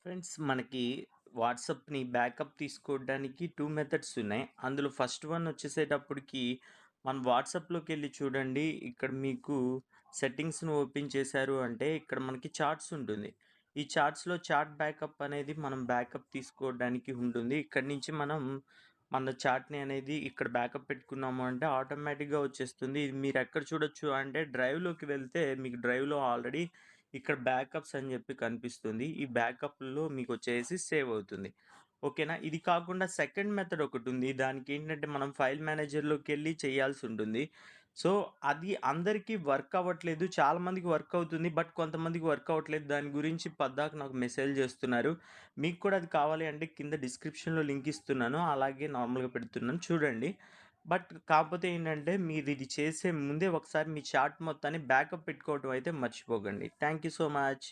Friends మనకి వాట్సాప్‌ని backup తీసుకోవడానికి 2 methods ఉన్నాయి. అందులో ఫస్ట్ వన్ వచ్చేసేటప్పటికి మనం వాట్సాప్‌లోకెళ్ళి చూడండి. ఇక్కడ మీకు సెట్టింగ్స్‌ని ఓపెన్ చేశారు అంటే ఇక్కడ మనకి చాట్స్ ఉంటుంది. ఈ చాట్స్‌లో చాట్ బ్యాకప్ అనేది మనం బ్యాకప్ తీసుకోవడానికి ఉంటుంది. ఇక్కడి నుంచి మనం మన చాట్‌ని అనేది ఇక్కడ బ్యాకప్ పెట్టుకున్నాము అంటే ఆటోమేటిక్‌గా వచ్చేస్తుంది. ఇది మీరెక్కడ చూడొచ్చు అంటే డ్రైవ్‌లోకి వెళ్తే మీకు డ్రైవ్‌లో ఆల్రెడీ ఇక్కడ బ్యాకప్స్ అని జెప్పి కనిపిస్తుంది. ఈ బ్యాకప్‌లో మీకొచ్చేసి సేవ్ అవుతుంది. ఓకేనా? ఇది కాకుండా సెకండ్ మెథడ్ ఒకటుంది. దానికేంటంటే మనం ఫైల్ మేనేజర్‌లోకెళ్ళి చేయాల్సుంటుంది. సో, అది అందరికీ వర్క్ అవ్వట్లేదు. చాలా మందికి వర్క్ అవుతుంది. బట్ కొంతమందికి వర్క్ అవ్వట్లేదు. దాని గురించి పద్దాక నాకు మెసేజ్ జేస్తున్నారు. మీకు కూడా అది కావాలి అంటే కింద డిస్క్రిప్షన్‌లో లింక్ ఇస్తున్నాను. అలాగే నార్మల్‌గా పెడుతున్నాను చూడండి. బట్ కాపోతే ఏంటంటే మీరిది చేసే ముందే ఒకసారి మీ చాట్ మొత్తాన్ని బ్యాకప్ పెట్టుకోవడం అయితే మర్చిపోకండి. Thank you so much.